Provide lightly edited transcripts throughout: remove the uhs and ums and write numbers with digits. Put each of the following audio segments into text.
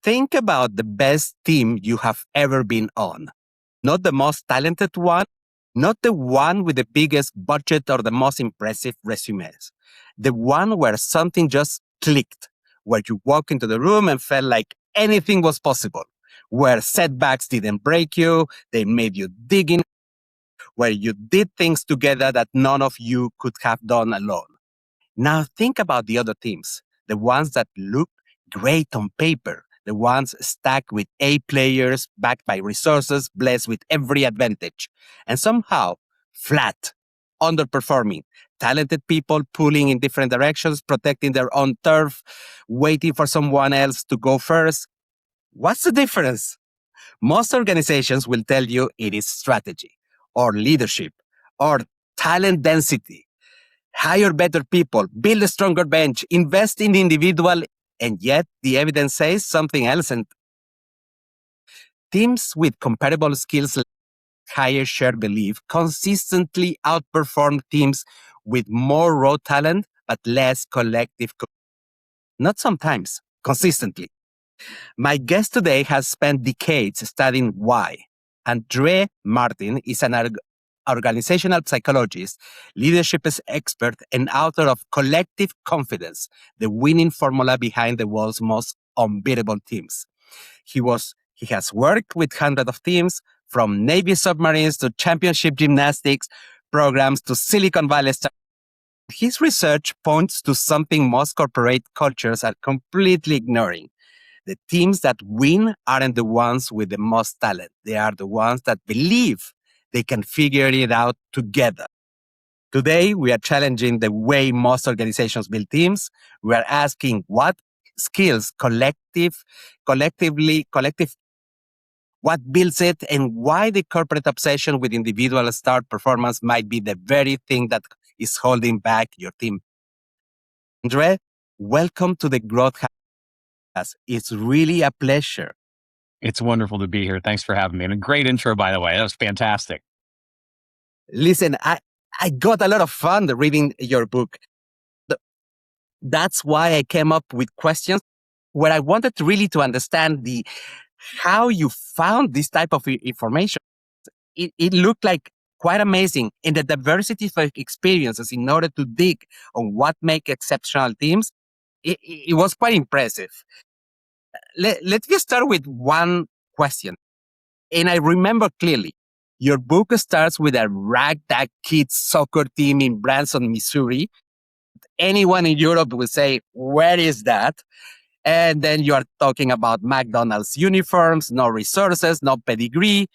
Think about the best team you have ever been on. Not the most talented one, not the one with the biggest budget or the most impressive resumes. The one where something just clicked, where you walk into the room and felt like anything was possible, where setbacks didn't break you, they made you dig in, where you did things together that none of you could have done alone. Now think about the other teams, the ones that look great on paper, the ones stacked with A players, backed by resources, blessed with every advantage, and somehow flat, underperforming, talented people pulling in different directions, protecting their own turf, waiting for someone else to go first. What's the difference? Most organizations will tell you it is strategy or leadership or talent density. Hire better people, build a stronger bench, invest in the individual, and yet the evidence says something else. And teams with comparable skills, higher shared belief, consistently outperform teams with more raw talent but less collective. Not sometimes, consistently. My guest today has spent decades studying why. André Martin is an organizational psychologist, leadership expert, and author of Collective Confidence, the winning formula behind the world's most unbeatable teams. He has worked with hundreds of teams, from Navy submarines to championship gymnastics programs to Silicon Valley. His research points to something most corporate cultures are completely ignoring. The teams that win aren't the ones with the most talent. They are the ones that believe they can figure it out together. Today, we are challenging the way most organizations build teams. We are asking what skills what builds it, and why the corporate obsession with individual star performance might be the very thing that is holding back your team. Andre, welcome to the Growth House. It's really a pleasure. It's wonderful to be here. Thanks for having me. And a great intro, by the way. That was fantastic. Listen, I got a lot of fun reading your book. That's why I came up with questions where I wanted really to understand how you found this type of information. It looked like quite amazing in the diversity of experiences in order to dig on what make exceptional teams. It was quite impressive. Let's just start with one question. And I remember clearly, your book starts with a ragtag kids soccer team in Branson, Missouri. Anyone in Europe will say, where is that? And then you are talking about McDonald's uniforms, no resources, no pedigree,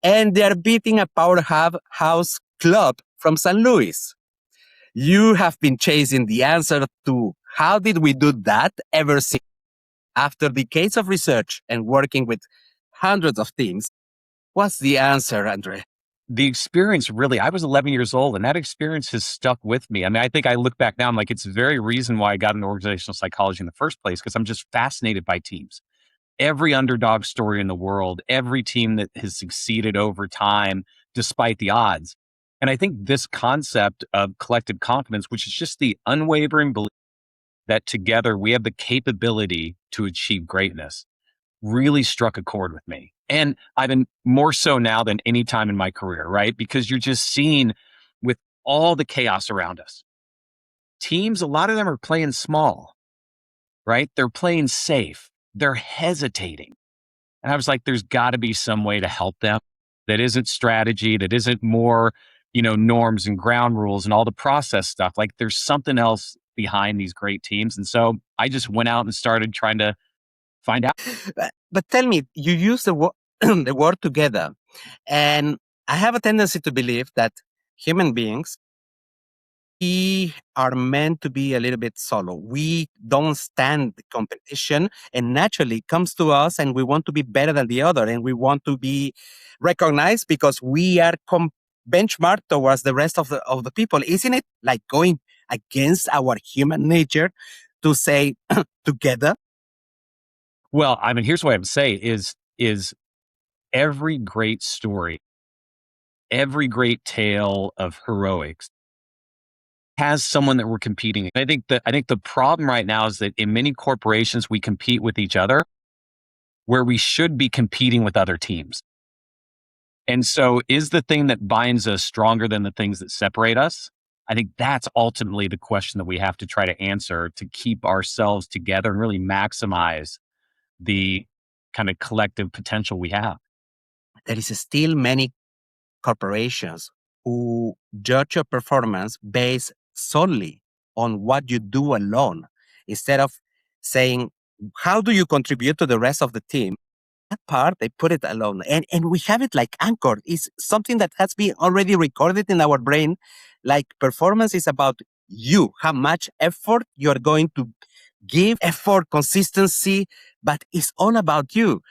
and they're beating a powerhouse club from St. Louis. You have been chasing the answer to how did we do that ever since. After decades of research and working with hundreds of teams, what's the answer, Andre? The experience really, I was 11 years old and that experience has stuck with me. I mean, I think I look back now, I'm like, it's the very reason why I got into organizational psychology in the first place, because I'm just fascinated by teams. Every underdog story in the world, every team that has succeeded over time, despite the odds. And I think this concept of collective confidence, which is just the unwavering belief that together we have the capability to achieve greatness, really struck a chord with me. And I've been more so now than any time in my career, right? Because you're just seeing with all the chaos around us. Teams, a lot of them are playing small, right? They're playing safe. They're hesitating. And I was like, there's got to be some way to help them that isn't strategy, that isn't more, norms and ground rules and all the process stuff. Like there's something else behind these great teams. And so I just went out and started trying to find out. But tell me, you use the word together. And I have a tendency to believe that human beings, we are meant to be a little bit solo. We don't stand the competition, and naturally it comes to us and we want to be better than the other, and we want to be recognized because we are benchmarked towards the rest of the people. Isn't it like going against our human nature to say together? Well, I mean, here's what I would say is every great story, every great tale of heroics has someone that we're competing. I think the problem right now is that in many corporations, we compete with each other where we should be competing with other teams. And so is the thing that binds us stronger than the things that separate us? I think that's ultimately the question that we have to try to answer to keep ourselves together and really maximize the kind of collective potential we have. There is still many corporations who judge your performance based solely on what you do alone, instead of saying, how do you contribute to the rest of the team? That part, they put it alone. And we have it like anchored. It's something that has been already recorded in our brain. Like performance is about you, how much effort you're going to give, effort, consistency, but it's all about you.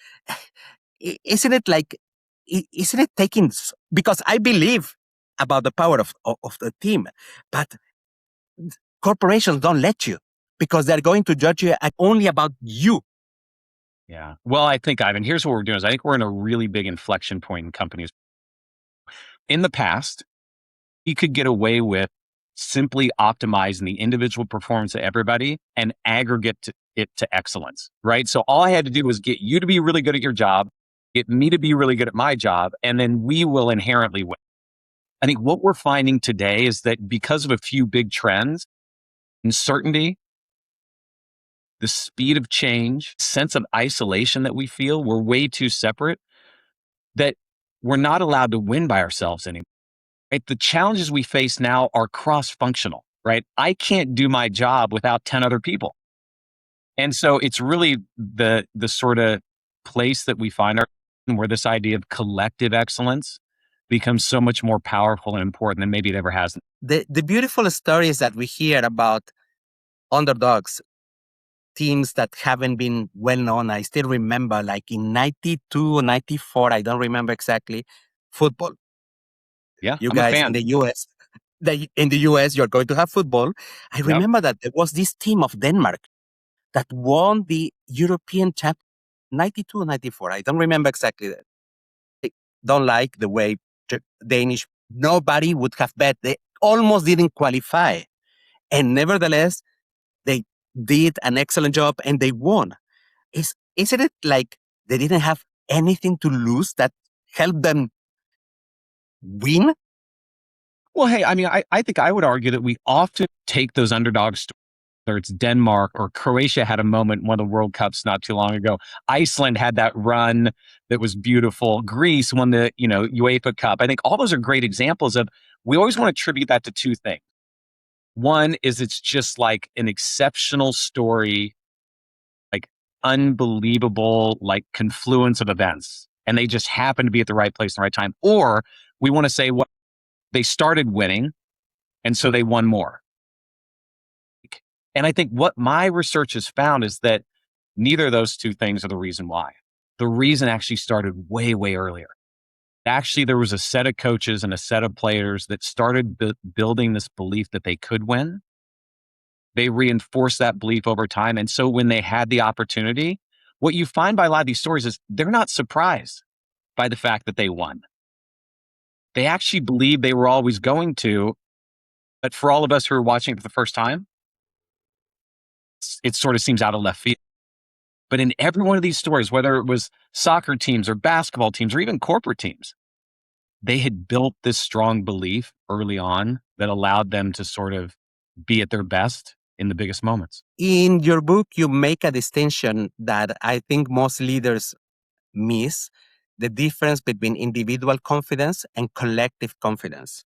Isn't it like, isn't it taking, because I believe about the power of the team, but corporations don't let you because they're going to judge you only about you. Yeah. Well, I think, Ivan, here's what we're doing is I think we're in a really big inflection point in companies. In the past, you could get away with simply optimizing the individual performance of everybody and aggregate it to excellence, right? So all I had to do was get you to be really good at your job, get me to be really good at my job, and then we will inherently win. I think what we're finding today is that because of a few big trends, uncertainty, the speed of change, sense of isolation that we feel, we're way too separate, that we're not allowed to win by ourselves anymore. Right? The challenges we face now are cross-functional, right? I can't do my job without 10 other people. And so it's really the sort of place that we find our where this idea of collective excellence becomes so much more powerful and important than maybe it ever has. The beautiful stories that we hear about underdogs, teams that haven't been well known. I still remember, like in 92 or 94, I don't remember exactly, football. Yeah, You I'm a guys in fan. the US, in the US, you're going to have football. I Yep. remember that there was this team of Denmark that won the European Champ 92 or 94. I don't remember exactly that. I don't like the way Danish, nobody would have bet. They almost didn't qualify. And nevertheless, they did an excellent job and they won. Isn't it like they didn't have anything to lose that helped them win? Well, hey, I mean, I think I would argue that we often take those underdogs, whether it's Denmark or Croatia had a moment in one of the World Cups not too long ago. Iceland had that run that was beautiful. Greece won the, UEFA Cup. I think all those are great examples of, we always want to attribute that to two things. One is it's just like an exceptional story, like unbelievable, like confluence of events. And they just happen to be at the right place at the right time. Or we want to say, well, they started winning, and so they won more. And I think what my research has found is that neither of those two things are the reason why. The reason actually started way, way earlier. Actually, there was a set of coaches and a set of players that started building this belief that they could win. They reinforced that belief over time. And so when they had the opportunity, what you find by a lot of these stories is they're not surprised by the fact that they won. They actually believe they were always going to, but for all of us who are watching it for the first time, it sort of seems out of left field. But in every one of these stories, whether it was soccer teams or basketball teams or even corporate teams, they had built this strong belief early on that allowed them to sort of be at their best in the biggest moments. In your book, you make a distinction that I think most leaders miss: the difference between individual confidence and collective confidence.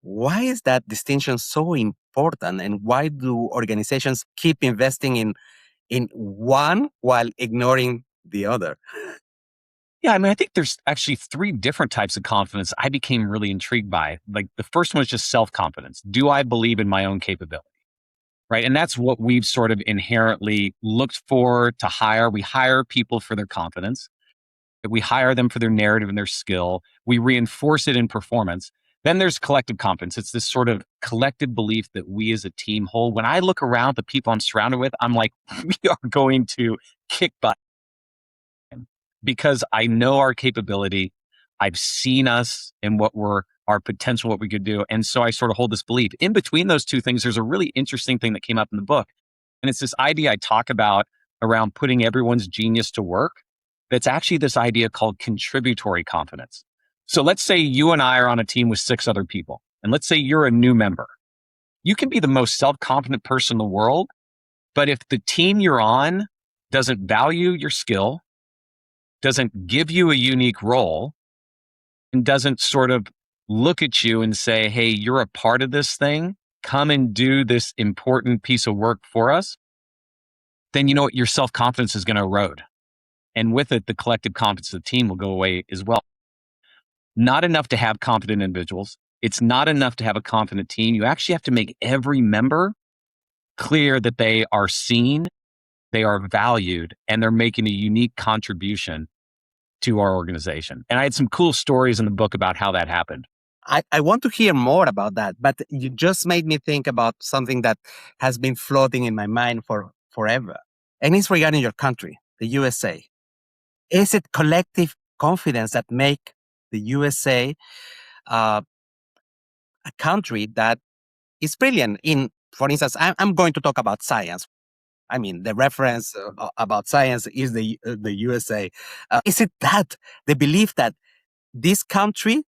Why is that distinction so important, and why do organizations keep investing in one while ignoring the other? Yeah, I mean, I think there's actually three different types of confidence I became really intrigued by. Like the first one is just self-confidence. Do I believe in my own capability? Right. And that's what we've sort of inherently looked for to hire. We hire people for their confidence. We hire them for their narrative and their skill. We reinforce it in performance. Then there's collective confidence. It's this sort of collective belief that we as a team hold. When I look around the people I'm surrounded with, I'm like, we are going to kick butt because I know our capability. I've seen us and our potential, what we could do. And so I sort of hold this belief. In between those two things, there's a really interesting thing that came up in the book. And it's this idea I talk about around putting everyone's genius to work that's actually this idea called contributory confidence. So let's say you and I are on a team with 6 other people, and let's say you're a new member. You can be the most self-confident person in the world, but if the team you're on doesn't value your skill, doesn't give you a unique role, and doesn't sort of look at you and say, hey, you're a part of this thing, come and do this important piece of work for us, then you know what? Your self-confidence is going to erode. And with it, the collective confidence of the team will go away as well. Not enough to have confident individuals. It's not enough to have a confident team. You actually have to make every member clear that they are seen, they are valued, and they're making a unique contribution to our organization. And I had some cool stories in the book about how that happened. I want to hear more about that, but you just made me think about something that has been floating in my mind for forever. And it's regarding your country, the USA. Is it collective confidence that make the USA a country that is brilliant in, for instance, I'm going to talk about science. I mean, the reference about science is the USA. Is it that the belief that this country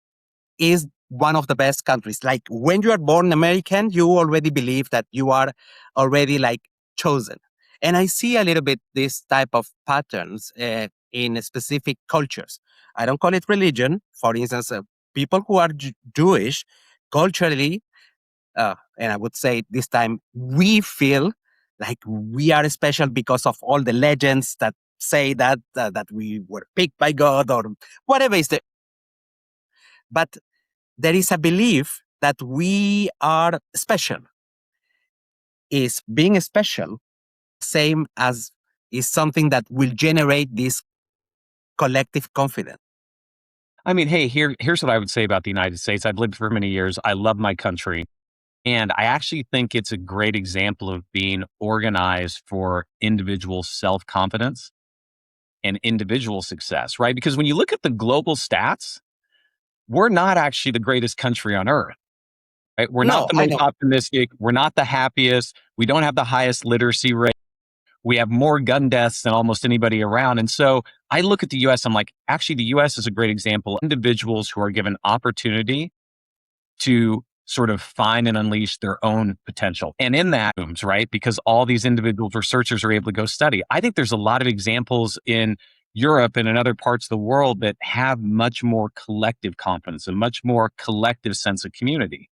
is one of the best countries? Like when you are born American, you already believe that you are already like chosen. And I see a little bit this type of patterns in specific cultures. I don't call it religion. For instance, people who are Jewish, culturally, and I would say this time, we feel like we are special because of all the legends that say that we were picked by God or whatever is the. But there is a belief that we are special. Is being special same as is something that will generate this collective confidence? I mean, hey, here's what I would say about the United States. I've lived for many years. I love my country. And I actually think it's a great example of being organized for individual self-confidence and individual success, right? Because when you look at the global stats, we're not actually the greatest country on earth, right? We're not No, the I most know. optimistic. We're not the happiest. We don't have the highest literacy rate. We have more gun deaths than almost anybody around. And so I look at the US, I'm like, actually, the US is a great example. Individuals who are given opportunity to sort of find and unleash their own potential. And in that, right, because all these individual researchers are able to go study. I think there's a lot of examples in Europe and in other parts of the world that have much more collective confidence, a much more collective sense of community.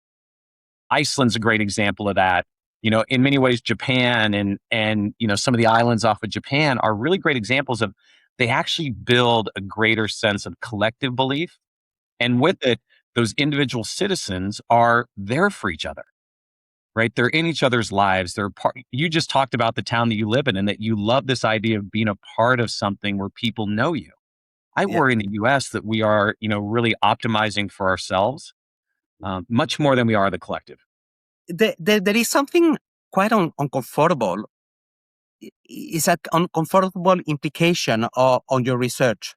Iceland's a great example of that. You know, in many ways, Japan and you know, some of the islands off of Japan are really great examples of they actually build a greater sense of collective belief. And with it, those individual citizens are there for each other, right? They're in each other's lives. They're part. You just talked about the town that you live in and that you love this idea of being a part of something where people know you. I Yeah. worry in the US that we are, you know, really optimizing for ourselves much more than we are the collective. There is something quite uncomfortable. It's an uncomfortable implication on your research.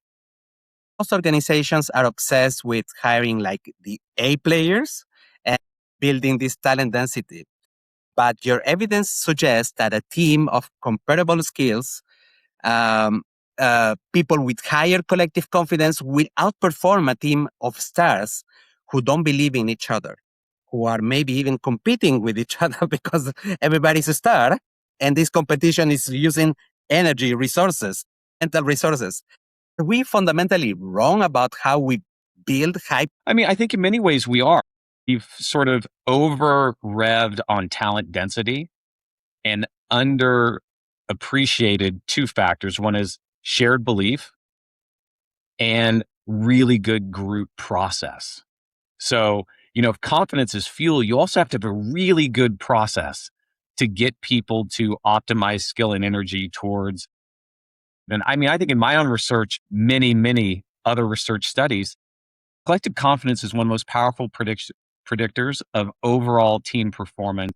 Most organizations are obsessed with hiring like the A players and building this talent density. But your evidence suggests that a team of comparable skills, um, people with higher collective confidence, will outperform a team of stars who don't believe in each other, who are maybe even competing with each other because everybody's a star. And this competition is using energy, resources, mental resources. Are we fundamentally wrong about how we build high? I mean, I think in many ways we are. We've sort of over revved on talent density and under appreciated two factors. One is shared belief and really good group process. So, you know, if confidence is fuel, you also have to have a really good process to get people to optimize skill and energy towards. And I mean, I think in my own research, many other research studies, collective confidence is one of the most powerful predictors of overall team performance.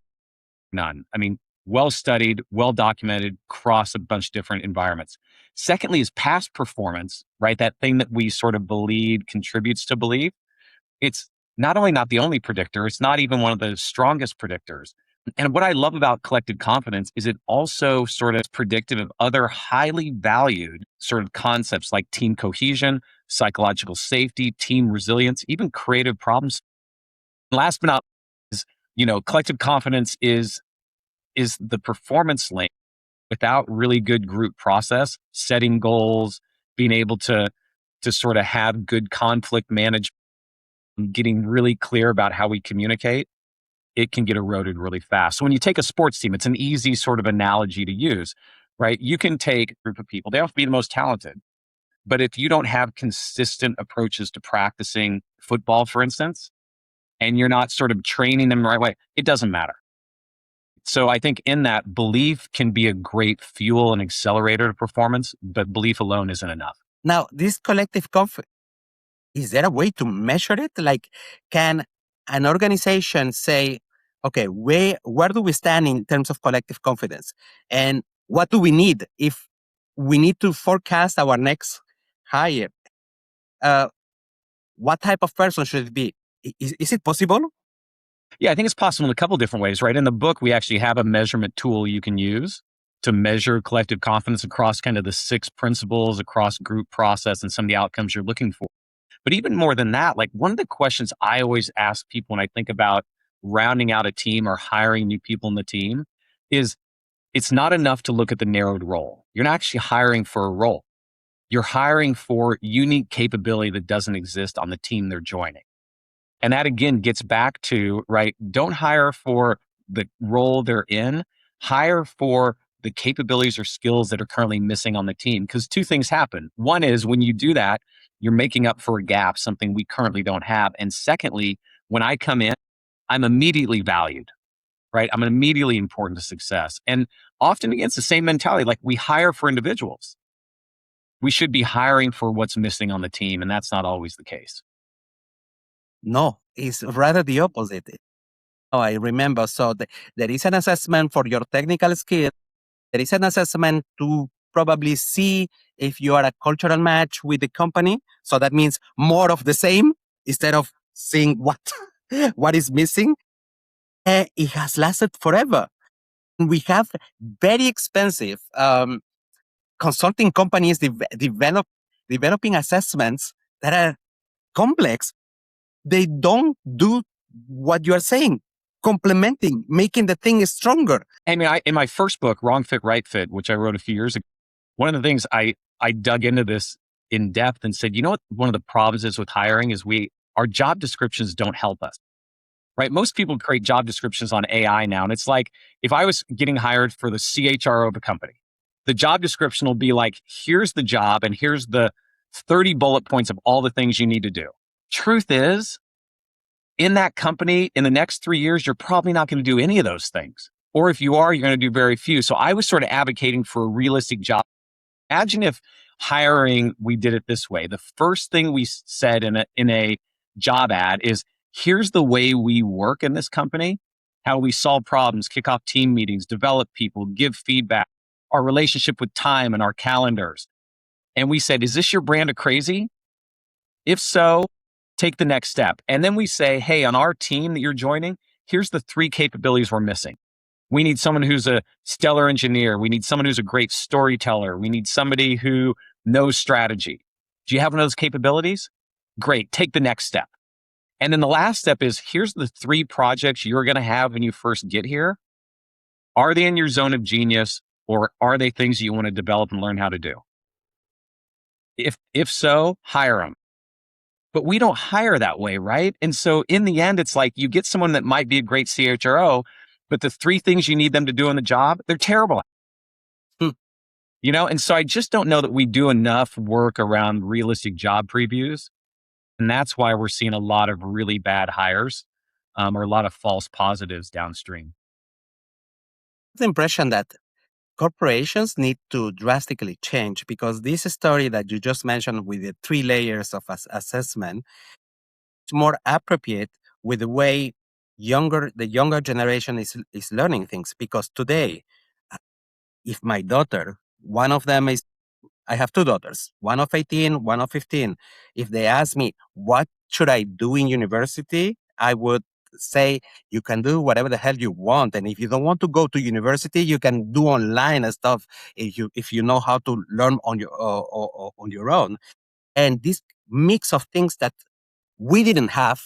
None. I mean, well studied, well documented across a bunch of different environments. Secondly, is past performance, right? That thing that we sort of believe contributes to belief. It's not only not the only predictor, it's not even one of the strongest predictors, And what I love about collective confidence is it also sort of is predictive of other highly valued sort of concepts like team cohesion, psychological safety, team resilience, even creative problems. Last but not least, collective confidence is the performance link without really good group process, setting goals, being able to sort of have good conflict management, getting really clear about how we communicate, it can get eroded really fast. So when you take a sports team, it's an easy sort of analogy to use, right? You can take a group of people, they don't have to be the most talented, but if you don't have consistent approaches to practicing football, for instance, and you're not sort of training them the right way, it doesn't matter. So I think in that, belief can be a great fuel and accelerator to performance, but belief alone isn't enough. Now, this collective confidence, is there a way to measure it? Like, can an organization say, okay, where do we stand in terms of collective confidence? And what do we need if we need to forecast our next hire? Uh, what type of person should it be? Is it possible? Yeah, I think it's possible in a couple different ways, right? In the book, we actually have a measurement tool you can use to measure collective confidence across kind of the 6 principles across group process and some of the outcomes you're looking for. But even more than that, like one of the questions I always ask people when I think about rounding out a team or hiring new people in the team is it's not enough to look at the narrowed role. You're not actually hiring for a role. You're hiring for unique capability that doesn't exist on the team they're joining. And that again gets back to, right, don't hire for the role they're in, hire for the capabilities or skills that are currently missing on the team. Because 2 things happen. One is when you do that, you're making up for a gap, something we currently don't have. And secondly, when I come in, I'm immediately valued, right? I'm immediately important to success. And often again, it's the same mentality. Like we hire for individuals. We should be hiring for what's missing on the team. And that's not always the case. No, it's rather the opposite. Oh, I remember. So there is an assessment for your technical skill. There is an assessment to probably see if you are a cultural match with the company. So that means more of the same instead of seeing what what is missing. It has lasted forever. We have very expensive consulting companies developing assessments that are complex. They don't do what you are saying, complementing, making the thing stronger. I mean, in my first book, Wrong Fit, Right Fit, which I wrote a few years ago, one of the things I dug into this in depth and said, you know what one of the problems is with hiring is our job descriptions don't help us. Right? Most people create job descriptions on AI now. And it's like if I was getting hired for the CHRO of a company, the job description will be like, here's the job and here's the 30 bullet points of all the things you need to do. Truth is, in that company, in the next 3 years, you're probably not going to do any of those things. Or if you are, you're going to do very few. So I was sort of advocating for a realistic job. Imagine if hiring, we did it this way. The first thing we said in a job ad is, here's the way we work in this company, how we solve problems, kick off team meetings, develop people, give feedback, our relationship with time and our calendars. And we said, is this your brand of crazy? If so, take the next step. And then we say, hey, on our team that you're joining, here's the 3 capabilities we're missing. We need someone who's a stellar engineer. We need someone who's a great storyteller. We need somebody who knows strategy. Do you have one of those capabilities? Great. Take the next step. And then the last step is here's the 3 projects you're going to have when you first get here. Are they in your zone of genius or are they things you want to develop and learn how to do? If so, hire them. But we don't hire that way, right? And so in the end, it's like you get someone that might be a great CHRO, but the 3 things you need them to do in the job, they're terrible. Hmm. And so I just don't know that we do enough work around realistic job previews. And that's why we're seeing a lot of really bad hires or a lot of false positives downstream. The impression that corporations need to drastically change because this story that you just mentioned with the 3 layers of assessment is more appropriate with the way the younger generation is learning things. Because today, uh, if my daughter, one of them is, I have 2 daughters, one of 18, one of 15. If they ask me, what should I do in university? I would say you can do whatever the hell you want, and if you don't want to go to university, you can do online and stuff if you know how to learn on your own. And this mix of things that we didn't have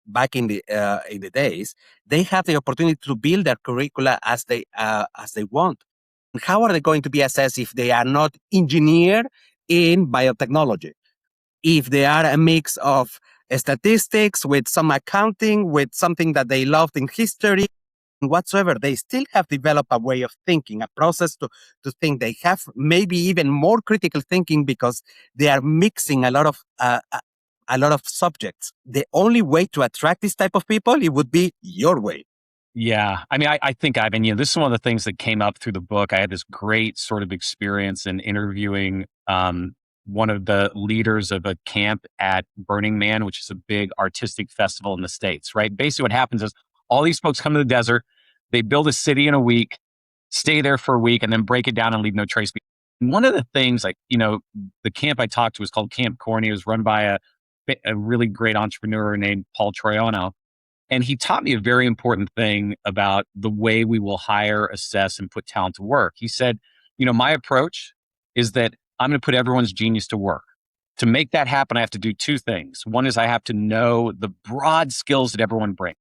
back in the days, they have the opportunity to build their curricula as they want. And how are they going to be assessed if they are not engineered in biotechnology? If they are a mix of statistics with some accounting, with something that they loved in history, whatsoever, they still have developed a way of thinking, a process to think. They have maybe even more critical thinking because they are mixing a lot of subjects. The only way to attract this type of people, it would be your way. Yeah. I mean, I think, Ivan, this is one of the things that came up through the book. I had this great sort of experience in interviewing one of the leaders of a camp at Burning Man, which is a big artistic festival in the States, right? Basically, what happens is all these folks come to the desert, they build a city in a week, stay there for a week, and then break it down and leave no trace. And one of the things, the camp I talked to was called Camp Corny. It was run by a really great entrepreneur named Paul Troiano. And he taught me a very important thing about the way we will hire, assess, and put talent to work. He said, my approach is that I'm going to put everyone's genius to work. To make that happen, I have to do two things. One is I have to know the broad skills that everyone brings,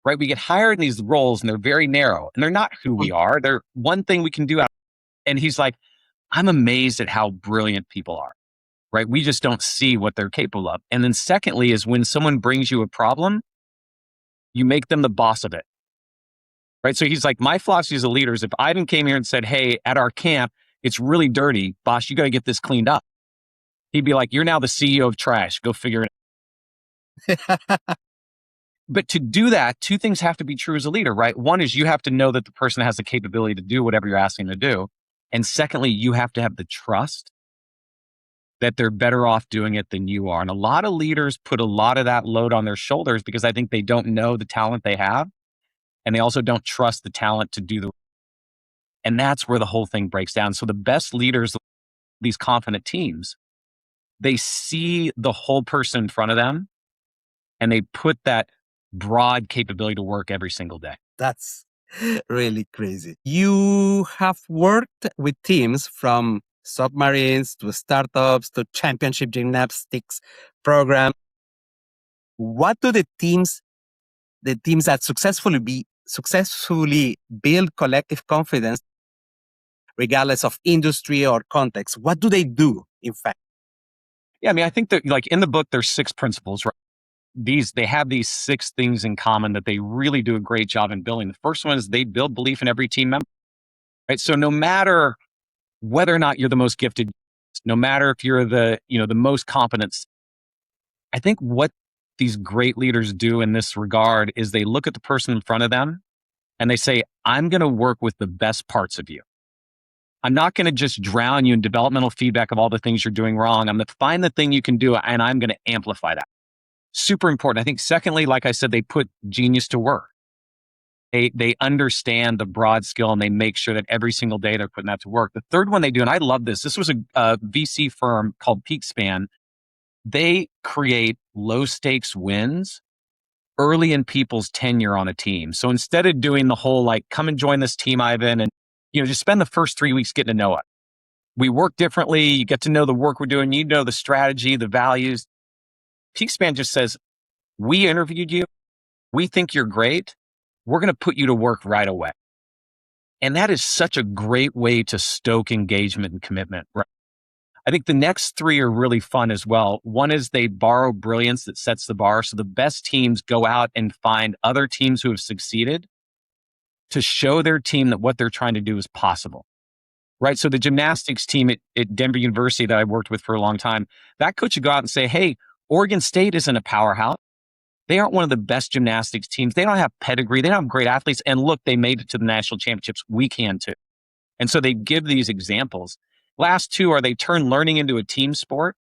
right? We get hired in these roles and they're very narrow and they're not who we are. They're one thing we can do. And he's like, I'm amazed at how brilliant people are, right? We just don't see what they're capable of. And then secondly is when someone brings you a problem, you make them the boss of it, right? So he's like, my philosophy as a leader is if Ivan came here and said, hey, at our camp, it's really dirty. Boss, you got to get this cleaned up. He'd be like, you're now the CEO of trash. Go figure it out. But to do that, two things have to be true as a leader, right? One is you have to know that the person has the capability to do whatever you're asking them to do. And secondly, you have to have the trust that they're better off doing it than you are. And a lot of leaders put a lot of that load on their shoulders because I think they don't know the talent they have. And they also don't trust the talent to do and that's where the whole thing breaks down. So the best leaders, these confident teams, they see the whole person in front of them and they put that broad capability to work every single day. That's really crazy. You have worked with teams from submarines to startups to championship gymnastics programs. What do the teams that successfully build collective confidence, regardless of industry or context, what do they do, in fact? Yeah, I mean, I think that like in the book, there's 6 principles, right? They have these 6 things in common that they really do a great job in building. The first one is they build belief in every team member, right? So no matter whether or not you're the most gifted, no matter if you're the most competent, I think what these great leaders do in this regard is they look at the person in front of them and they say, I'm going to work with the best parts of you. I'm not going to just drown you in developmental feedback of all the things you're doing wrong. I'm going to find the thing you can do and I'm going to amplify that. Super important. I think secondly, like I said, they put genius to work. They understand the broad skill and they make sure that every single day they're putting that to work. The third one they do, and I love this. This was a VC firm called PeakSpan. They create low stakes wins early in people's tenure on a team. So instead of doing the whole like, come and join this team, Ivan, and just spend the first 3 weeks getting to know it. We work differently. You get to know the work we're doing. You know the strategy, the values. PeakSpan just says, we interviewed you. We think you're great. We're going to put you to work right away. And that is such a great way to stoke engagement and commitment. Right? I think the next 3 are really fun as well. One is they borrow brilliance that sets the bar. So the best teams go out and find other teams who have succeeded to show their team that what they're trying to do is possible. Right. So the gymnastics team at Denver University that I worked with for a long time, that coach would go out and say, hey, Oregon State isn't a powerhouse. They aren't one of the best gymnastics teams. They don't have pedigree. They don't have great athletes. And look, they made it to the national championships. We can too. And so they give these examples. Last 2 are they turn learning into a team sport.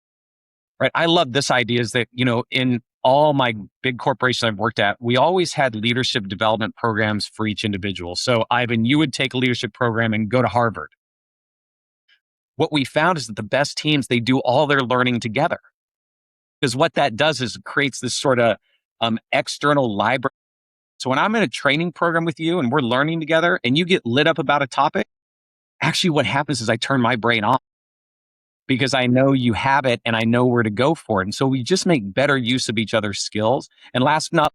Right. I love this idea is that, in all my big corporations I've worked at, we always had leadership development programs for each individual. So Ivan, you would take a leadership program and go to Harvard. What we found is that the best teams, they do all their learning together. Because what that does is it creates this sort of external library So when I'm in a training program with you and we're learning together and you get lit up about a topic, actually what happens is I turn my brain off because I know you have it and I know where to go for it. And so we just make better use of each other's skills. And last not,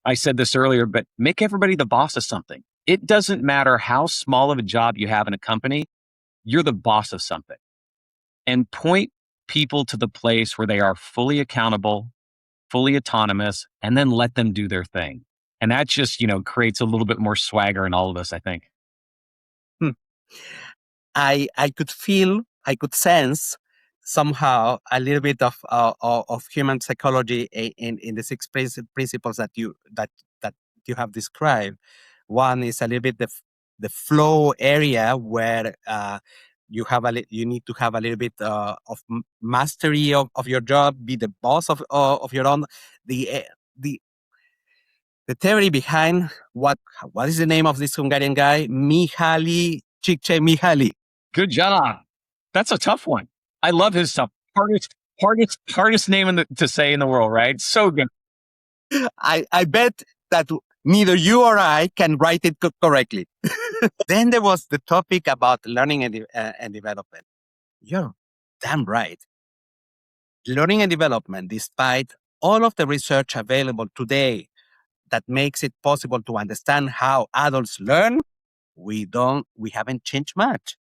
I said this earlier, but make everybody the boss of something. It doesn't matter how small of a job you have in a company, you're the boss of something. And point people to the place where they are fully accountable, fully autonomous, and then let them do their thing. And that just, creates a little bit more swagger in all of us, I think. I could feel, I could sense somehow a little bit of human psychology in the six principles that you have described. One is a little bit the flow area where you need to have a little bit of mastery of your job, be the boss of your own. The the the theory behind what is the name of this Hungarian guy? Mihaly Csikszentmihalyi. Good job. That's a tough one. I love his stuff. Hardest name to say in the world, right? So good. I bet that neither you or I can write it correctly. Then there was the topic about learning and development. You're damn right. Learning and development, despite all of the research available today that makes it possible to understand how adults learn, we haven't changed much.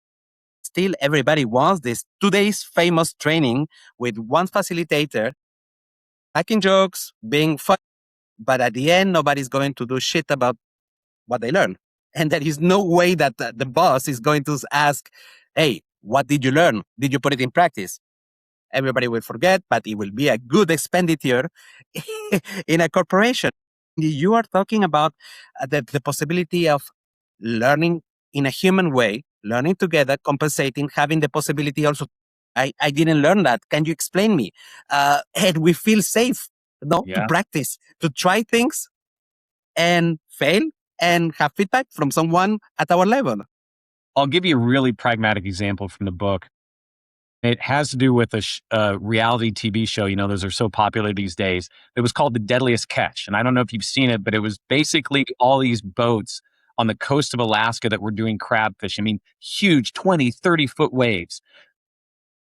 Still, everybody wants this today's famous training with one facilitator, making jokes, being fun, but at the end, nobody's going to do shit about what they learn. And there is no way that the boss is going to ask, hey, what did you learn? Did you put it in practice? Everybody will forget, but it will be a good expenditure in a corporation. You are talking about the possibility of learning in a human way, learning together, compensating, having the possibility also. I didn't learn that. Can you explain me? And we feel safe, to practice, to try things and fail and have feedback from someone at our level. I'll give you a really pragmatic example from the book. It has to do with a reality TV show. Those are so popular these days. It was called The Deadliest Catch. And I don't know if you've seen it, but it was basically all these boats on the coast of Alaska that were doing crab fishing. I mean, huge 20, 30-foot waves.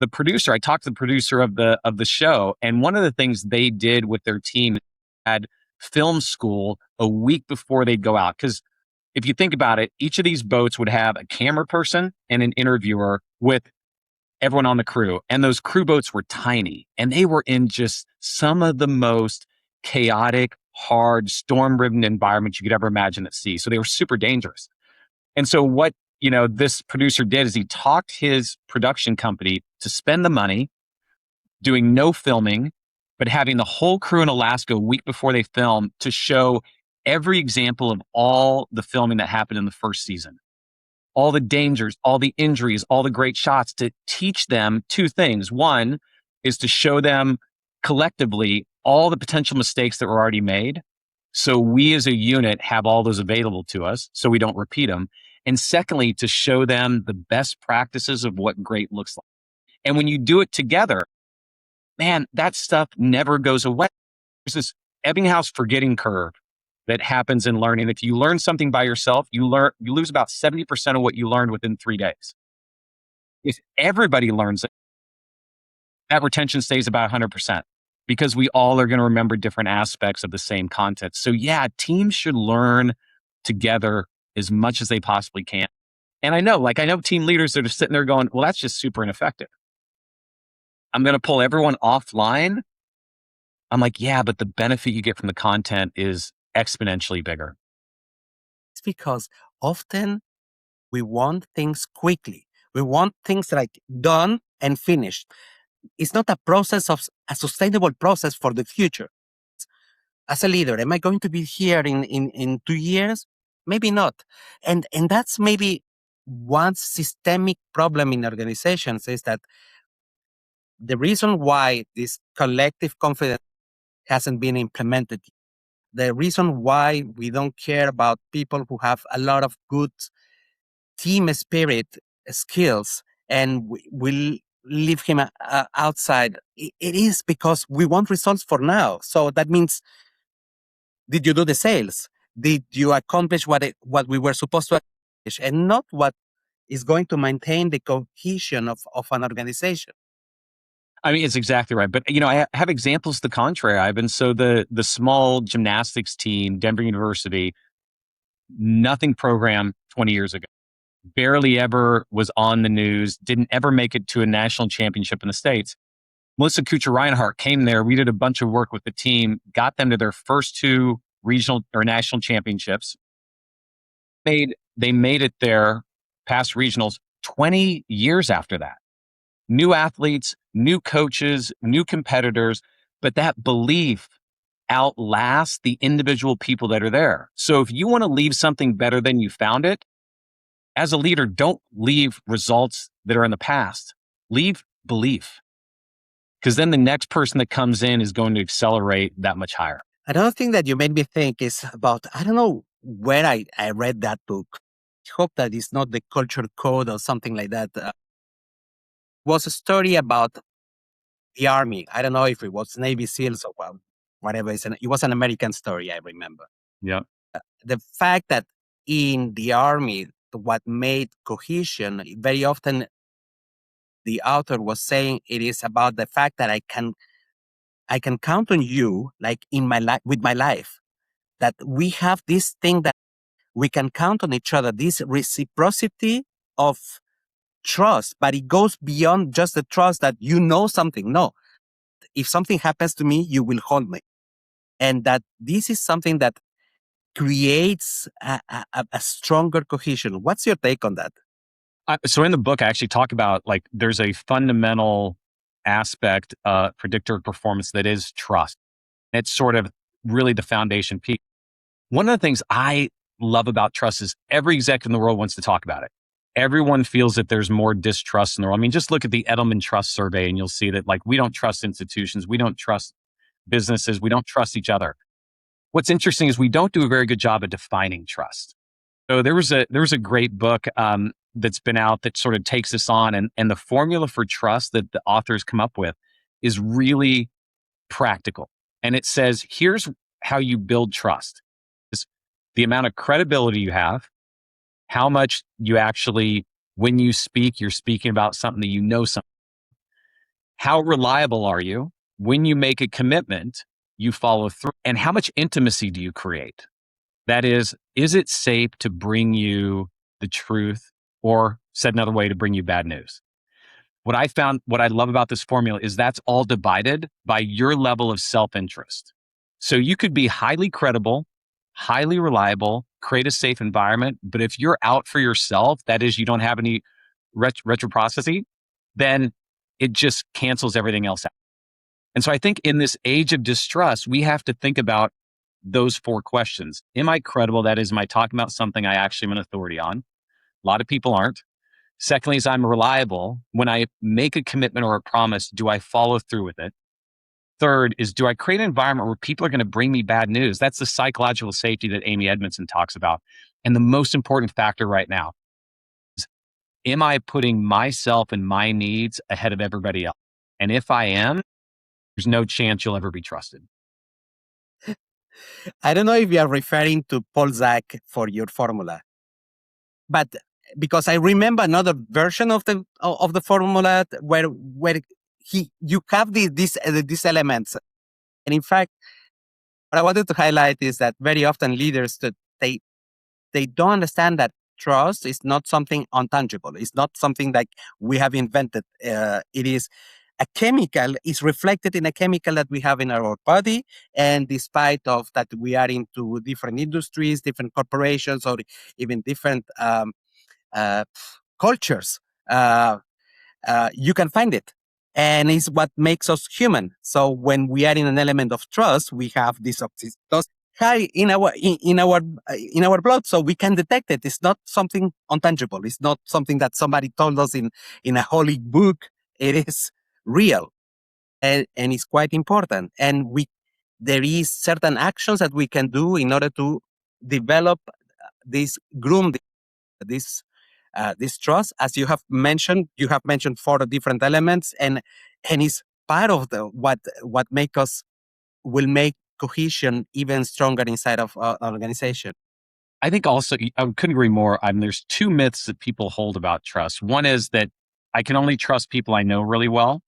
I talked to the producer of the show, and one of the things they did with their team had film school a week before they'd go out. Because if you think about it, each of these boats would have a camera person and an interviewer with everyone on the crew. And those crew boats were tiny, and they were in just some of the most chaotic, hard, storm-ridden environments you could ever imagine at sea. So they were super dangerous. And so what this producer did is he talked his production company to spend the money doing no filming, but having the whole crew in Alaska a week before they film to show every example of all the filming that happened in the first season. All the dangers, all the injuries, all the great shots, to teach them two things. One is to show them collectively all the potential mistakes that were already made. So we as a unit have all those available to us so we don't repeat them. And secondly, to show them the best practices of what great looks like. And when you do it together, man, that stuff never goes away. There's this Ebbinghaus forgetting curve that happens in learning. If you learn something by yourself, you lose about 70% of what you learned within 3 days. If everybody learns it, that retention stays about 100% because we all are going to remember different aspects of the same content. So yeah, teams should learn together as much as they possibly can. And I know team leaders that are sitting there going, well, that's just super ineffective. I'm going to pull everyone offline. I'm like, yeah, but the benefit you get from the content is exponentially bigger. It's because often we want things quickly. We want things like done and finished. It's not a sustainable process for the future. As a leader, am I going to be here in 2 years? Maybe not. And that's maybe one systemic problem in organizations, is that the reason why this collective confidence hasn't been implemented, the reason why we don't care about people who have a lot of good team spirit skills and we'll leave him outside, it is because we want results for now. So that means, did you do the sales? did you accomplish what we were supposed to accomplish, and not what is going to maintain the cohesion of an organization. I mean, it's exactly right. But I have examples to the contrary. I've been the small gymnastics team, Denver University, nothing program 20 years ago. Barely ever was on the news, didn't ever make it to a national championship in the States. Melissa Kuchar-Reinhardt came there. We did a bunch of work with the team, got them to their first 2 regional or national championships. They made it there past regionals 20 years after that. New athletes, new coaches, new competitors, but that belief outlasts the individual people that are there. So if you want to leave something better than you found it, as a leader, don't leave results that are in the past. Leave belief. Because then the next person that comes in is going to accelerate that much higher. Another thing that you made me think is about, I don't know where I read that book. I hope that it's not the culture code or something like that. Was a story about the army. I don't know if it was Navy SEALs or whatever. It was an American story, I remember. Yeah. The fact that in the army, what made cohesion, very often the author was saying it is about the fact that I can count on you, like in my life, with my life, that we have this thing that we can count on each other, this reciprocity of trust, but it goes beyond just the trust that you know something. No, if something happens to me, you will hold me. And that this is something that creates a stronger cohesion. What's your take on that? So in the book, I actually talk about there's a fundamental aspect, predictor of performance that is trust. It's sort of really the foundation piece. One of the things I love about trust is every executive in the world wants to talk about it. Everyone feels that there's more distrust in the world. I mean, just look at the Edelman Trust Survey and you'll see that we don't trust institutions. We don't trust businesses. We don't trust each other. What's interesting is we don't do a very good job of defining trust. So there was a great book that's been out that sort of takes this on, and the formula for trust that the authors come up with is really practical. And it says, here's how you build trust. It's the amount of credibility you have, how much you actually, when you speak, you're speaking about something that you know something. How reliable are you? When you make a commitment, you follow through. And how much intimacy do you create? That is it safe to bring you the truth, or said another way, to bring you bad news? What I love about this formula is that's all divided by your level of self-interest. So you could be highly credible, highly reliable, create a safe environment, but if you're out for yourself, that is, you don't have any reciprocity, then it just cancels everything else out. And so I think in this age of distrust, we have to think about those 4 questions. Am I credible? That is, am I talking about something I actually am an authority on? A lot of people aren't. Secondly, is I'm reliable. When I make a commitment or a promise, do I follow through with it? Third is, do I create an environment where people are going to bring me bad news? That's the psychological safety that Amy Edmondson talks about. And the most important factor right now is, am I putting myself and my needs ahead of everybody else? And if I am, there's no chance you'll ever be trusted. I don't know if you are referring to Paul Zak for your formula, but because I remember another version of the formula where you have these elements, and in fact, what I wanted to highlight is that very often leaders that they don't understand that trust is not something intangible. It's not something like we have invented. It is a chemical, is reflected in a chemical that we have in our body. And despite of that, we are into different industries, different corporations, or even different cultures. You can find it. And it's what makes us human. So when we are in an element of trust, we have this oxytocin high in our blood, so we can detect it. It's not something intangible. It's not something that somebody told us in a holy book. It is real, and it's quite important. And there is certain actions that we can do in order to develop this trust. As you have mentioned 4 different elements, and it's part of what will make cohesion even stronger inside of an organization? I think also, I couldn't agree more. There's two myths that people hold about trust. One is that I can only trust people I know really well.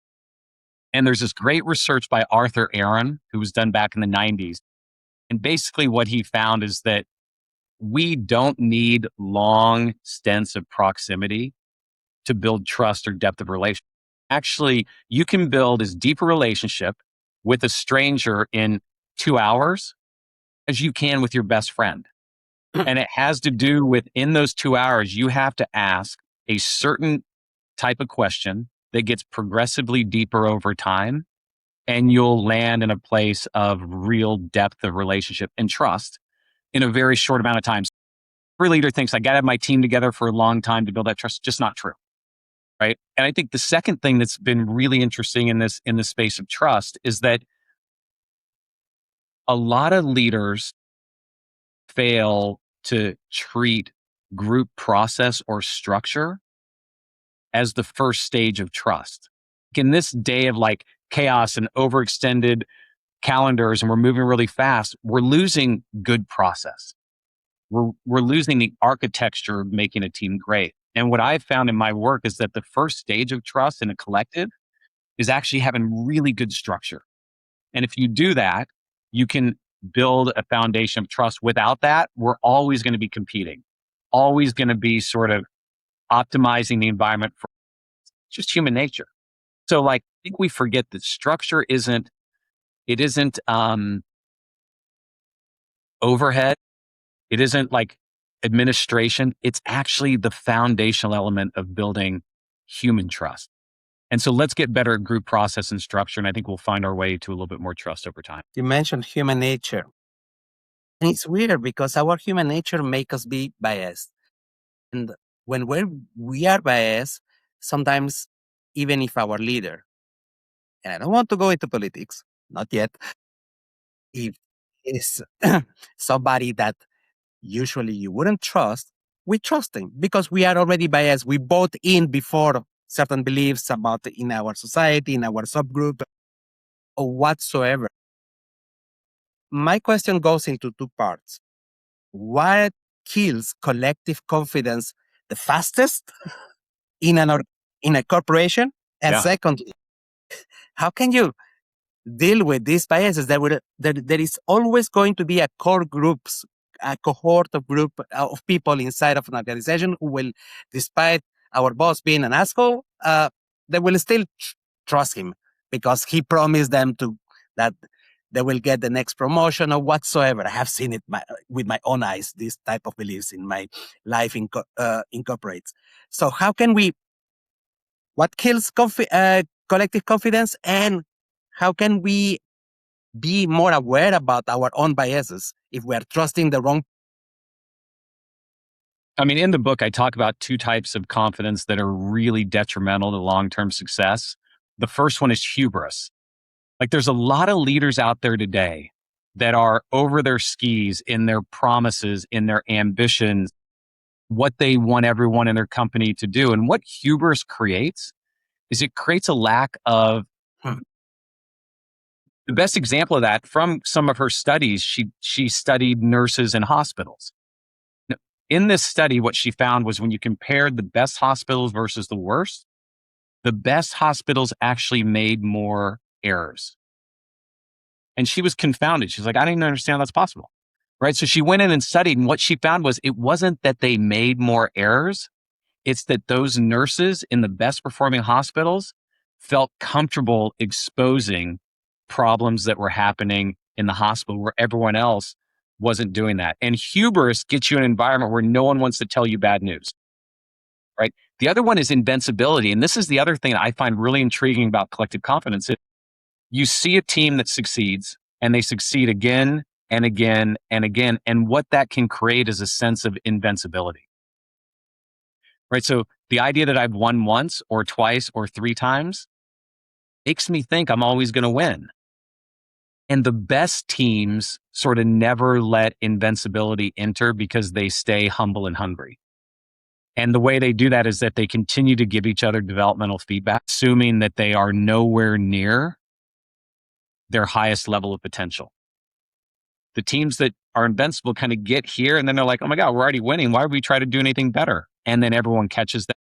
And there's this great research by Arthur Aaron, who was done back in the 90s. And basically what he found is that we don't need long stints of proximity to build trust or depth of relationship. Actually, you can build as deep a relationship with a stranger in 2 hours as you can with your best friend. And it has to do with, in those 2 hours, you have to ask a certain type of question that gets progressively deeper over time. And you'll land in a place of real depth of relationship and trust in a very short amount of time. Every leader thinks I got to have my team together for a long time to build that trust. Just not true. Right. And I think the second thing that's been really interesting in this space of trust is that a lot of leaders fail to treat group process or structure as the first stage of trust. In this day of like chaos and overextended calendars, and we're moving really fast, we're losing good process. We're losing the architecture of making a team great. And what I've found in my work is that the first stage of trust in a collective is actually having really good structure. And if you do that, you can build a foundation of trust. Without that, we're always going to be competing, always going to be sort of optimizing the environment for just human nature. So like, I think we forget that structure isn't overhead. It isn't like administration. It's actually the foundational element of building human trust. And so let's get better at group process and structure. And I think we'll find our way to a little bit more trust over time. You mentioned human nature. And it's weird because our human nature makes us be biased. And when we are biased, sometimes even if our leader, and I don't want to go into politics, not yet, if is somebody that usually you wouldn't trust, we trust him because we are already biased. We bought in before certain beliefs about in our society, in our subgroup, or whatsoever. My question goes into two parts. What kills collective confidence the fastest in in a corporation? And Yeah. secondly, how can you deal with these biases? There is always going to be a core groups, a cohort of group of people inside of an organization who will, despite our boss being an asshole, they will still trust him because he promised them that they will get the next promotion or whatsoever. I have seen it with my own eyes, these type of beliefs in my life incorporates. So how can what kills collective confidence, and how can we be more aware about our own biases if we are trusting the wrong? I mean, in the book, I talk about two types of confidence that are really detrimental to long-term success. The first one is hubris. Like there's a lot of leaders out there today that are over their skis in their promises, in their ambitions, what they want everyone in their company to do. And what hubris creates is it creates a lack of the best example of that from some of her studies. She studied nurses in hospitals. In this study, what she found was when you compared the best hospitals versus the worst, the best hospitals actually made more errors. And she was confounded. She's like, I didn't even understand that's possible. Right. So she went in and studied, and what she found was it wasn't that they made more errors. It's that those nurses in the best performing hospitals felt comfortable exposing problems that were happening in the hospital where everyone else wasn't doing that. And hubris gets you an environment where no one wants to tell you bad news. Right. The other one is invincibility. And this is the other thing that I find really intriguing about collective confidence. You see a team that succeeds and they succeed again and again and again. And what that can create is a sense of invincibility. Right. So the idea that I've won once or twice or three times makes me think I'm always going to win. And the best teams sort of never let invincibility enter because they stay humble and hungry. And the way they do that is that they continue to give each other developmental feedback, assuming that they are nowhere near their highest level of potential. The teams that are invincible kind of get here and then they're like, oh my God, we're already winning. Why would we try to do anything better? And then everyone catches them.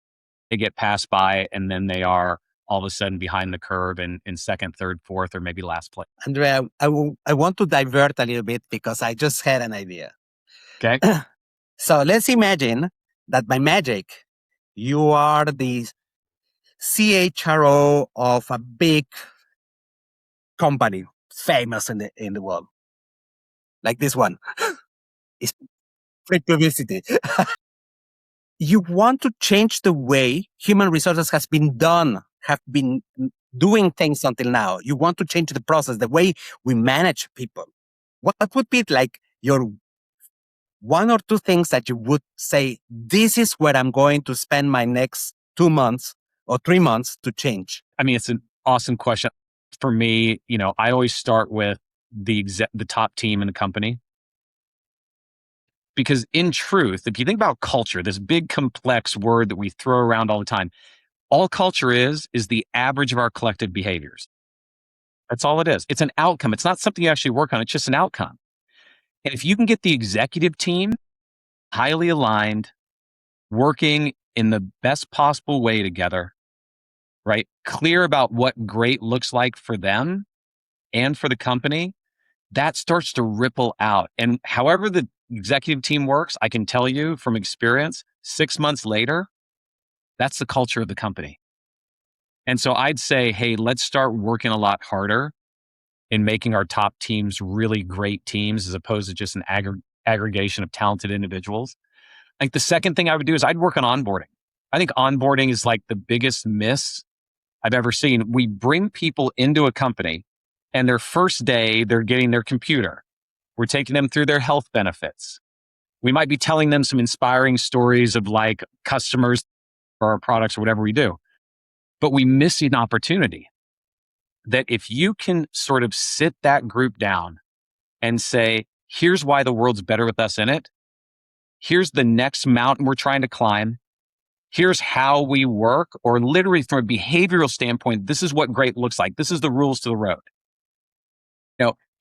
They get passed by and then they are all of a sudden behind the curve in second, third, fourth, or maybe last place. Andrea, I want to divert a little bit because I just had an idea. Okay. So let's imagine that by magic, you are the CHRO of a big company, famous in the world, like this one. It's free publicity. You want to change the way human resources have been doing things until now. You want to change the process, the way we manage people. What would be like your one or two things that you would say, this is where I'm going to spend my next 2 months or 3 months to change? I mean, it's an awesome question. For me, I always start with the top team in the company. Because in truth, if you think about culture, this big complex word that we throw around all the time, all culture is the average of our collective behaviors. That's all it is. It's an outcome. It's not something you actually work on. It's just an outcome. And if you can get the executive team highly aligned, working in the best possible way together, right? Clear about what great looks like for them and for the company, that starts to ripple out. And however the executive team works, I can tell you from experience, 6 months later, that's the culture of the company. And so I'd say, hey, let's start working a lot harder in making our top teams really great teams as opposed to just an aggregation of talented individuals. Like the second thing I would do is I'd work on onboarding. I think onboarding is like the biggest miss I've ever seen. We bring people into a company and their first day, they're getting their computer. We're taking them through their health benefits. We might be telling them some inspiring stories of like customers for our products or whatever we do. But we miss an opportunity that if you can sort of sit that group down and say, here's why the world's better with us in it. Here's the next mountain we're trying to climb. Here's how we work, or literally from a behavioral standpoint, this is what great looks like. This is the rules to the road.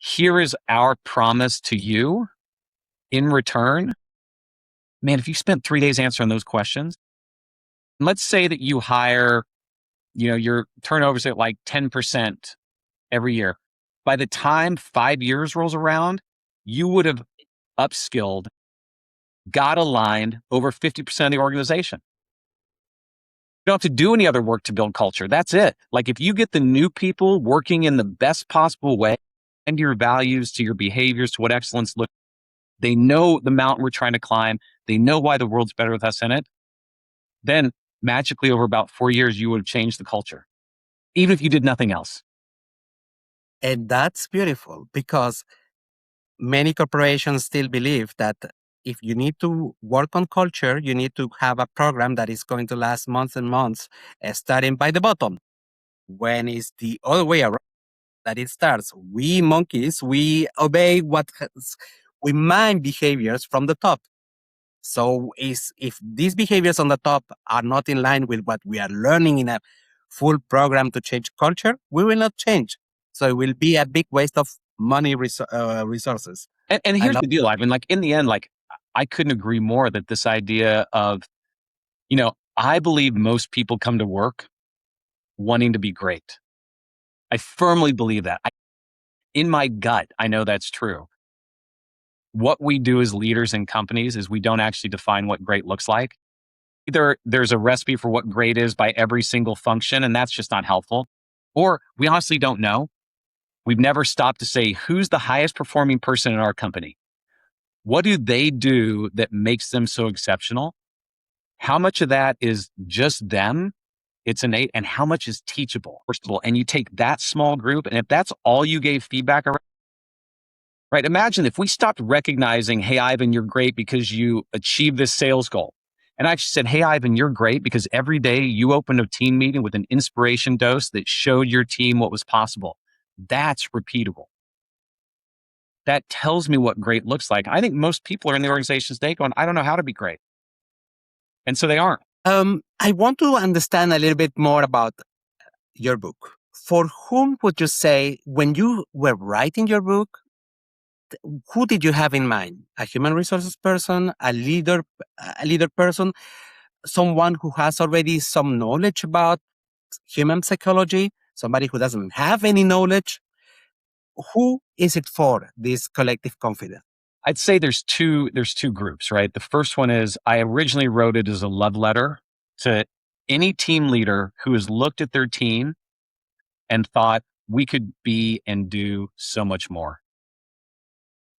Here is our promise to you in return. Man, if you spent 3 days answering those questions, let's say that you hire, your turnovers at like 10% every year. By the time 5 years rolls around, you would have upskilled, got aligned over 50% of the organization. You don't have to do any other work to build culture. That's it. Like if you get the new people working in the best possible way and your values to your behaviors to what excellence looks, they know the mountain we're trying to climb. They know why the world's better with us in it. Then magically over about 4 years, you would have changed the culture, even if you did nothing else. And that's beautiful because many corporations still believe that if you need to work on culture, you need to have a program that is going to last months and months, starting by the bottom. When it's the other way around, that it starts. We monkeys, we obey we mind behaviors from the top. So if these behaviors on the top are not in line with what we are learning in a full program to change culture, we will not change. So it will be a big waste of money resources. And here's the deal, Ivan, like in the end, like I couldn't agree more that this idea of, I believe most people come to work wanting to be great. I firmly believe that. In my gut, I know that's true. What we do as leaders in companies is we don't actually define what great looks like. Either there's a recipe for what great is by every single function, and that's just not helpful. Or we honestly don't know. We've never stopped to say, who's the highest performing person in our company? What do they do that makes them so exceptional? How much of that is just them? It's innate. And how much is teachable? First of all, and you take that small group, and if that's all you gave feedback around, right? Imagine if we stopped recognizing, hey, Ivan, you're great because you achieved this sales goal. And I actually said, hey, Ivan, you're great because every day you opened a team meeting with an inspiration dose that showed your team what was possible. That's repeatable. That tells me what great looks like. I think most people are in the organizations today going, I don't know how to be great. And so they aren't. I want to understand a little bit more about your book. For whom would you say, when you were writing your book, who did you have in mind? A human resources person, a leader person, someone who has already some knowledge about human psychology, somebody who doesn't have any knowledge? Who is it for, this collective confidence? I'd say there's two groups, right? The first one is I originally wrote it as a love letter to any team leader who has looked at their team and thought we could be and do so much more.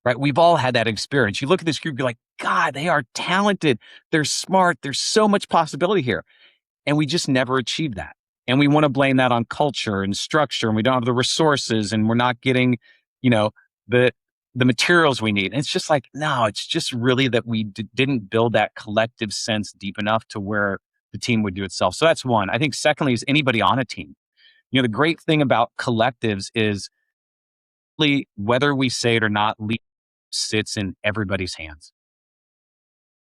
Right? We've all had that experience. You look at this group, you're like, God, they are talented. They're smart. There's so much possibility here. And we just never achieve that. And we want to blame that on culture and structure, and we don't have the resources, and we're not getting, the materials we need. And it's just like, no, it's just really that we didn't build that collective sense deep enough to where the team would do itself. So that's one. I think secondly is anybody on a team. The great thing about collectives is whether we say it or not, leadership sits in everybody's hands.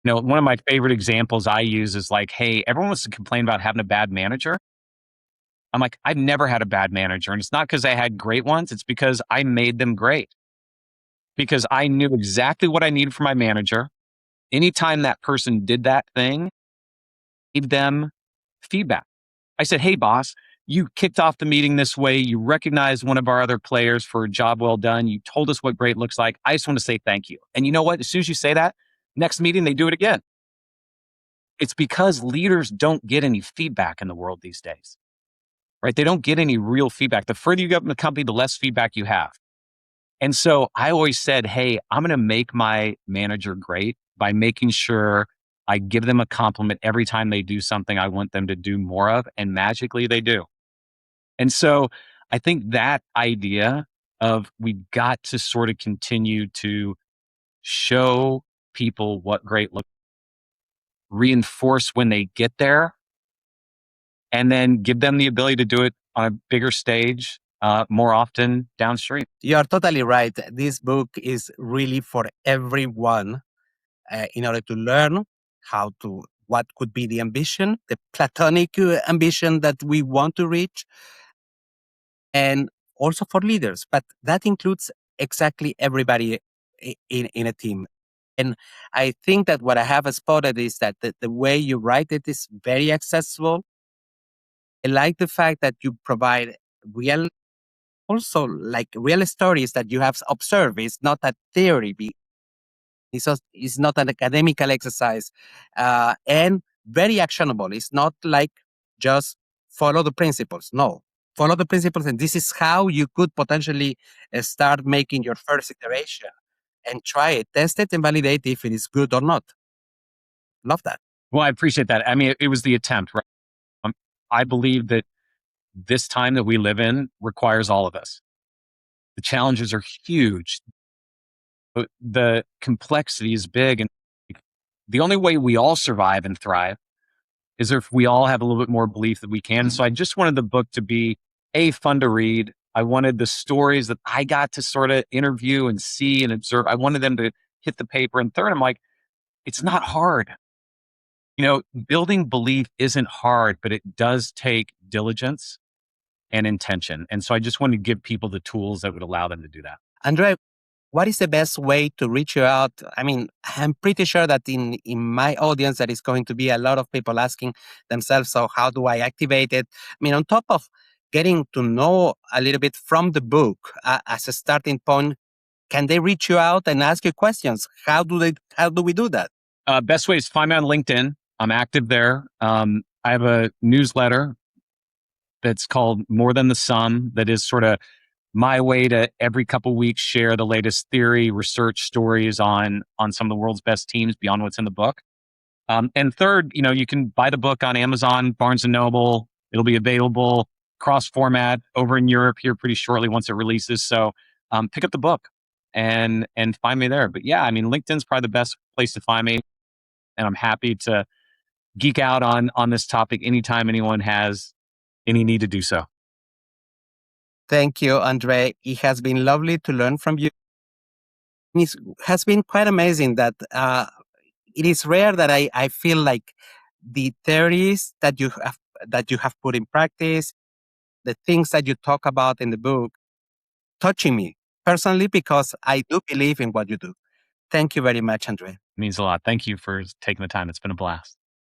One of my favorite examples I use is like, hey, everyone wants to complain about having a bad manager. I'm like, I've never had a bad manager. And it's not because I had great ones. It's because I made them great. Because I knew exactly what I needed from my manager. Anytime that person did that thing, gave them feedback. I said, hey, boss, you kicked off the meeting this way. You recognized one of our other players for a job well done. You told us what great looks like. I just want to say thank you. And you know what? As soon as you say that, next meeting, they do it again. It's because leaders don't get any feedback in the world these days, right? They don't get any real feedback. The further you go up in the company, the less feedback you have. And so I always said, hey, I'm going to make my manager great by making sure I give them a compliment every time they do something I want them to do more of. And magically they do. And so I think that idea of we've got to sort of continue to show people what great looks, reinforce when they get there, and then give them the ability to do it on a bigger stage more often downstream. You are totally right. This book is really for everyone in order to learn what could be the ambition, the platonic ambition that we want to reach, and also for leaders. But that includes exactly everybody in a team. And I think that what I have spotted is that the way you write it is very accessible. I like the fact that you provide real, also like real stories that you have observed. It's not a theory. It's not an academical exercise, and very actionable. It's not like just follow the principles. No, follow the principles, and this is how you could potentially start making your first iteration and try it, test it, and validate if it is good or not. Love that. Well, I appreciate that. I mean, it was the attempt, right? I believe that this time that we live in requires all of us. The challenges are huge. The complexity is big. And the only way we all survive and thrive is if we all have a little bit more belief that we can. So I just wanted the book to be fun to read. I wanted the stories that I got to sort of interview and see and observe. I wanted them to hit the paper. And third, I'm like, it's not hard. Building belief isn't hard, but it does take diligence and intention. And so I just wanted to give people the tools that would allow them to do that. Andre, what is the best way to reach you out? I mean, I'm pretty sure that in my audience, there is going to be a lot of people asking themselves, so how do I activate it? I mean, on top of getting to know a little bit from the book as a starting point, can they reach you out and ask you questions? How do we do that? Best way is find me on LinkedIn. I'm active there. I have a newsletter that's called More Than the Sum that is sort of my way to every couple weeks share the latest theory, research stories on some of the world's best teams beyond what's in the book. And third, you can buy the book on Amazon, Barnes & Noble. It'll be available cross format over in Europe here pretty shortly once it releases. So pick up the book and find me there. But yeah, I mean, LinkedIn's probably the best place to find me. And I'm happy to geek out on this topic anytime anyone has any need to do so. Thank you, Andre. It has been lovely to learn from you. It has been quite amazing that it is rare that I feel like the theories that you have put in practice, the things that you talk about in the book, touching me personally because I do believe in what you do. Thank you very much, Andre. It means a lot. Thank you for taking the time. It's been a blast.